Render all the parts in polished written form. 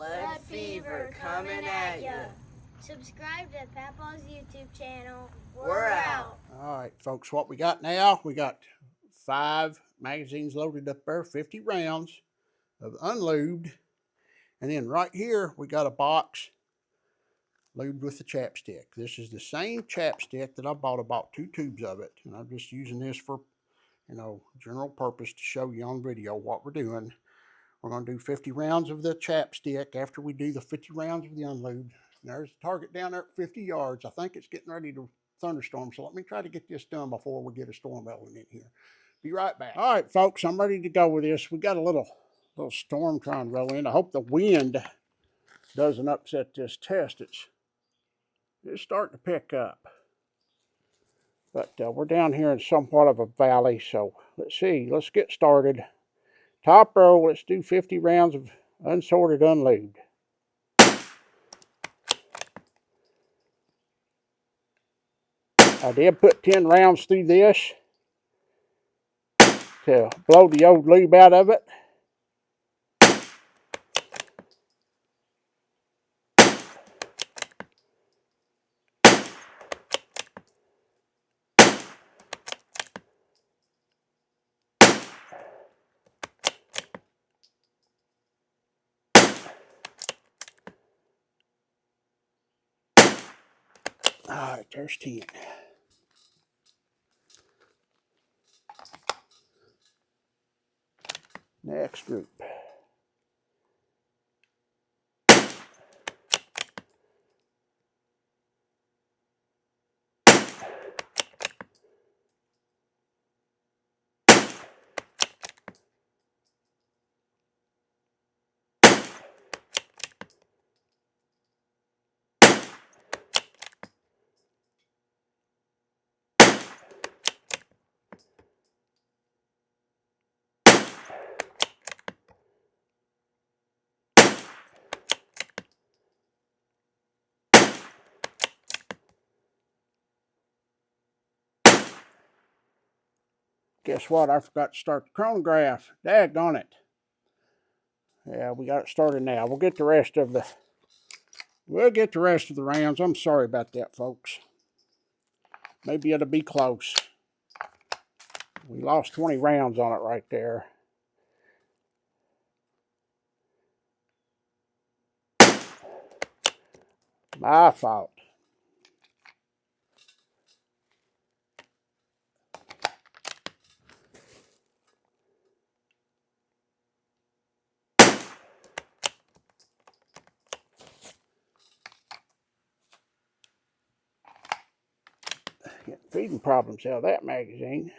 Blood fever coming at you. Subscribe to Papa's YouTube channel. We're out. All right, folks, what we got now, we got 5 magazines loaded up there, 50 rounds of unlubed. And then right here, we got a box lubed with the chapstick. This is the same chapstick that I bought. I bought 2 tubes of it. And I'm just using this for, general purpose to show you on video what we're doing. We're going to do 50 rounds of the chapstick after we do the 50 rounds of the unlubed. There's the target down there at 50 yards. I think it's getting ready to thunderstorm, so let me try to get this done before we get a storm element in here. Be right back. All right, folks, I'm ready to go with this. We got a little storm trying to roll in. I hope the wind doesn't upset this test. It's starting to pick up. But we're down here in somewhat of a valley, so let's see. Let's get started. Top row, let's do 50 rounds of unsorted unlubed. I did put 10 rounds through this to blow the old lube out of it. All right, there's 10. Next group. Guess what? I forgot to start the chronograph. Daggone it. Yeah, we got it started now. We'll get the rest of the rounds. I'm sorry about that, folks. Maybe it'll be close. We lost 20 rounds on it right there. My fault. Getting feeding problems out of that magazine.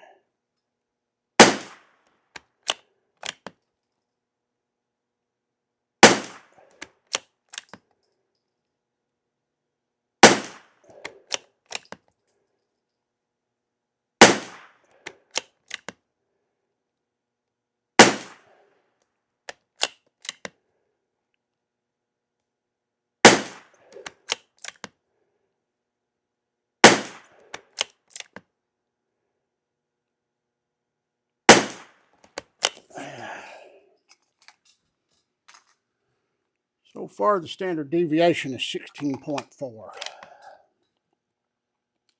So far, the standard deviation is 16.4.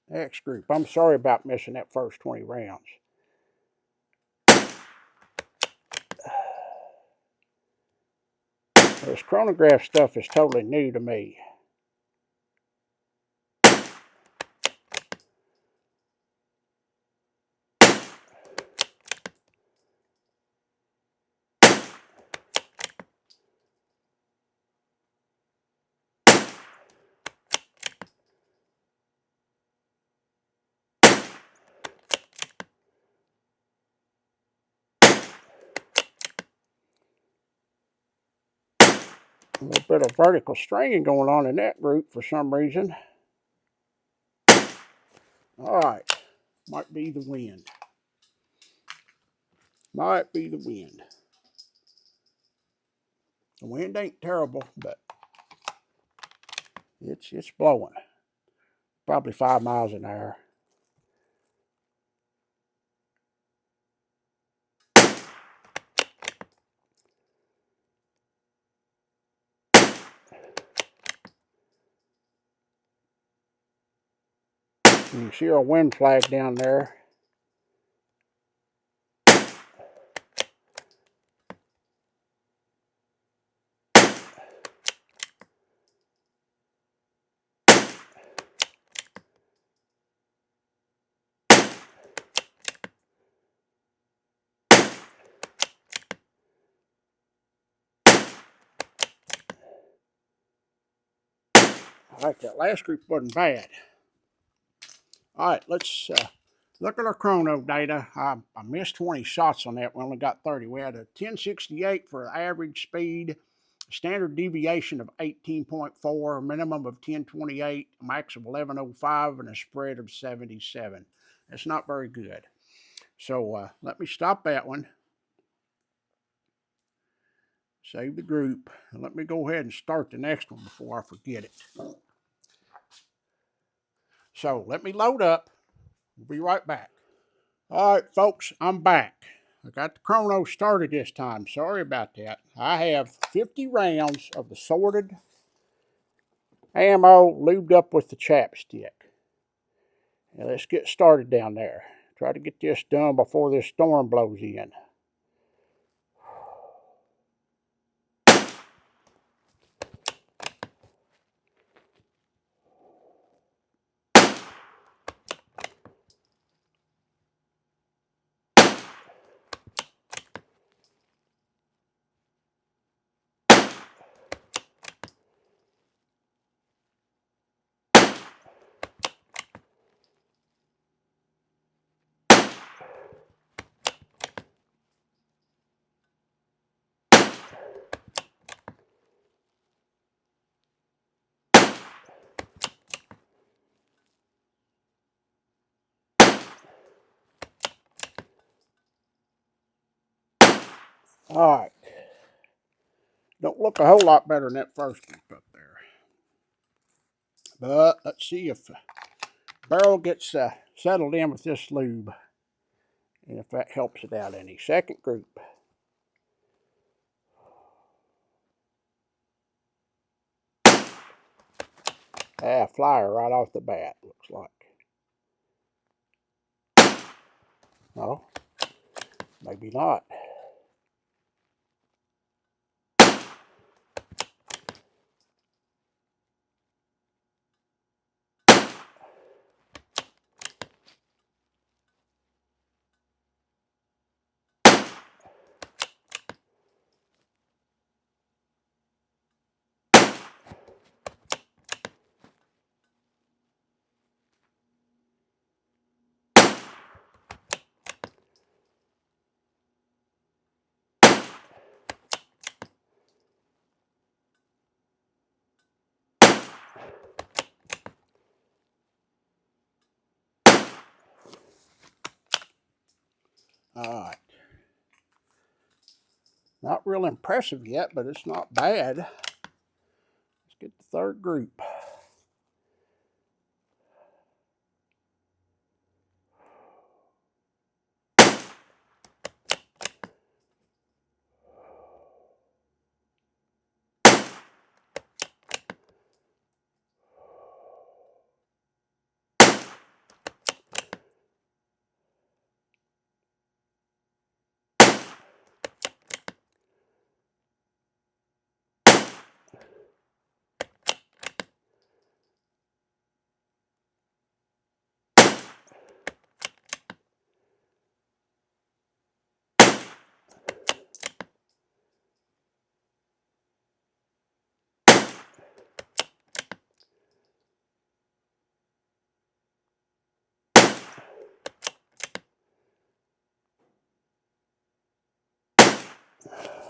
Next group. I'm sorry about missing that first 20 rounds. This chronograph stuff is totally new to me. A little bit of vertical stringing going on in that group for some reason. All right, might be the wind. Might be the wind. The wind ain't terrible, but it's blowing. Probably 5 miles an hour. You see our wind flag down there. All right, that last group wasn't bad. All right, let's look at our chrono data. I missed 20 shots on that. We only got 30. We had a 1068 for average speed, standard deviation of 18.4, a minimum of 1028, a max of 1105, and a spread of 77. That's not very good. So let me stop that one. Save the group. And let me go ahead and start the next one before I forget it. So let me load up. We'll be right back. All right, folks, I'm back. I got the chrono started this time. Sorry about that. I have 50 rounds of the sorted ammo lubed up with the chapstick. Now let's get started down there. Try to get this done before this storm blows in. All right. Don't look a whole lot better than that first group up there. But let's see if the barrel gets settled in with this lube. And if that helps it out any. Second group. Flyer right off the bat, looks like. No, maybe not. All right. Not real impressive yet, but it's not bad. Let's get the third group.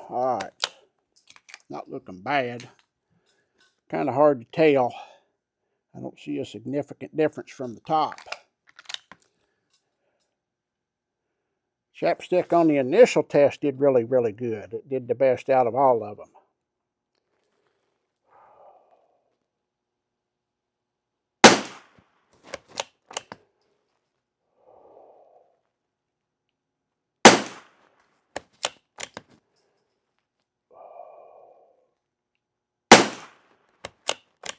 All right. Not looking bad. Kind of hard to tell. I don't see a significant difference from the top. Chapstick on the initial test did really, really good. It did the best out of all of them.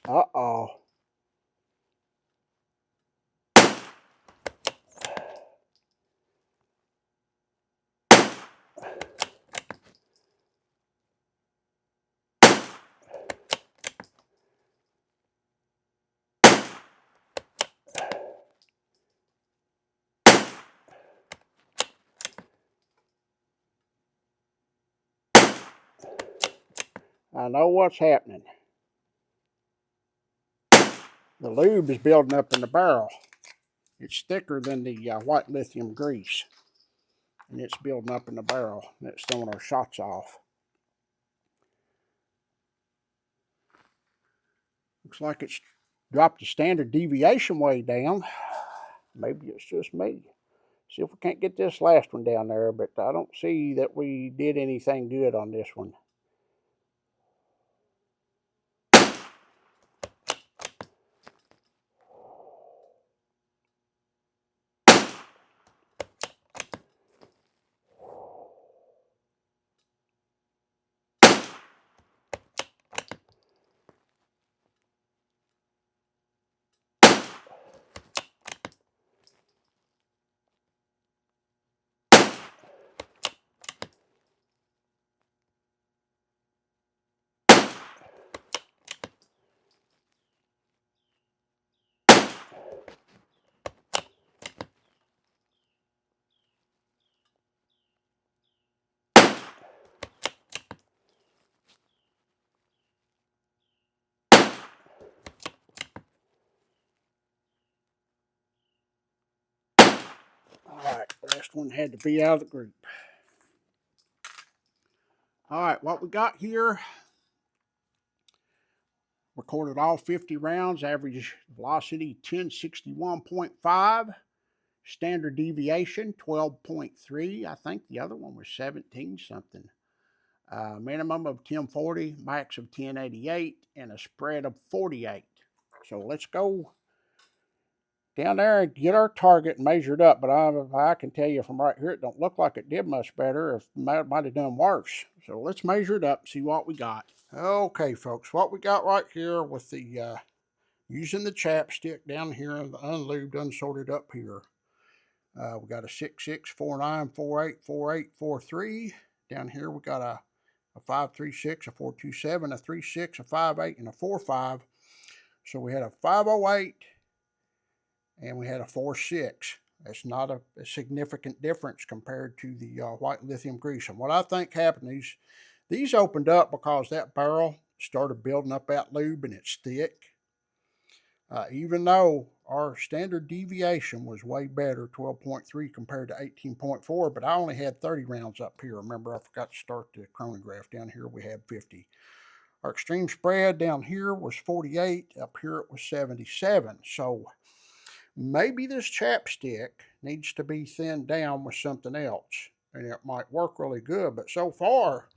Uh-oh. I know what's happening. The lube is building up in the barrel. It's thicker than the white lithium grease. And it's building up in the barrel. And it's throwing our shots off. Looks like it's dropped the standard deviation way down. Maybe it's just me. See if we can't get this last one down there, but I don't see that we did anything good on this one. Alright, last one had to be out of the group. Alright, what we got here, recorded all 50 rounds, average velocity 1061.5, standard deviation 12.3. I think the other one was 17 something. Minimum of 1040, max of 1088, and a spread of 48. So let's go down there and get our target measured up, but I can tell you from right here, it don't look like it did much better. It might have done worse. So let's measure it up, see what we got. Okay, folks, what we got right here with the, using the chapstick down here, the unlubed, unsorted up here. We got a 6649484843. Down here we got a 536, a 427, a 36, a 58, and a 45. So we had a 508 and we had a 46. That's not a significant difference compared to the white lithium grease. And what I think happened, these opened up because that barrel started building up that lube and it's thick. Even though our standard deviation was way better, 12.3 compared to 18.4, but I only had 30 rounds up here. Remember, I forgot to start the chronograph. Down here we had 50. Our extreme spread down here was 48. Up here it was 77. So maybe this chapstick needs to be thinned down with something else, and it might work really good. But so far,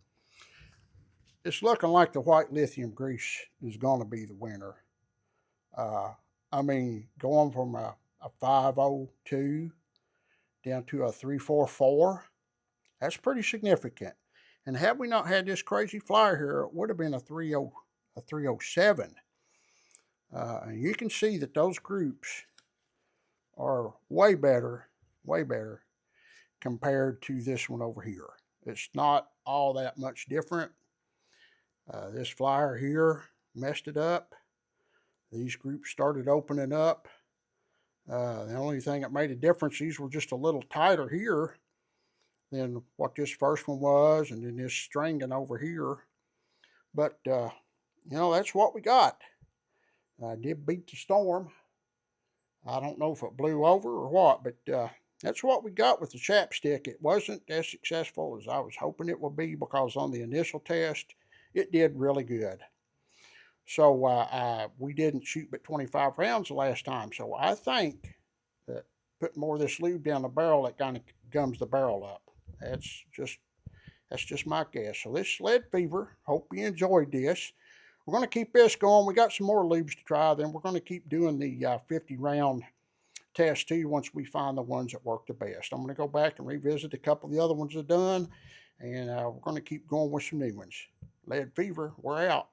it's looking like the white lithium grease is going to be the winner. I mean, going from a 502 down to a 344, that's pretty significant. And had we not had this crazy flyer here, it would have been a 307. And you can see that those groups are way better compared to this one over here. It's not all that much different. This flyer here messed it up. These groups started opening up. The only thing that made a difference, these were just a little tighter here than what this first one was, and then this stringing over here. But, you know, that's what we got. I did beat the storm. I don't know if it blew over or what, but that's what we got with the chapstick. It wasn't as successful as I was hoping it would be, because on the initial test, it did really good. So we didn't shoot but 25 rounds the last time. So I think that putting more of this lube down the barrel, it kind of gums the barrel up. That's just my guess. So this lead fever, hope you enjoyed this. We're going to keep this going. We got some more lubes to try. Then we're going to keep doing the 50 round test too once we find the ones that work the best. I'm going to go back and revisit a couple of the other ones I've done, and we're going to keep going with some new ones. Lead fever, we're out.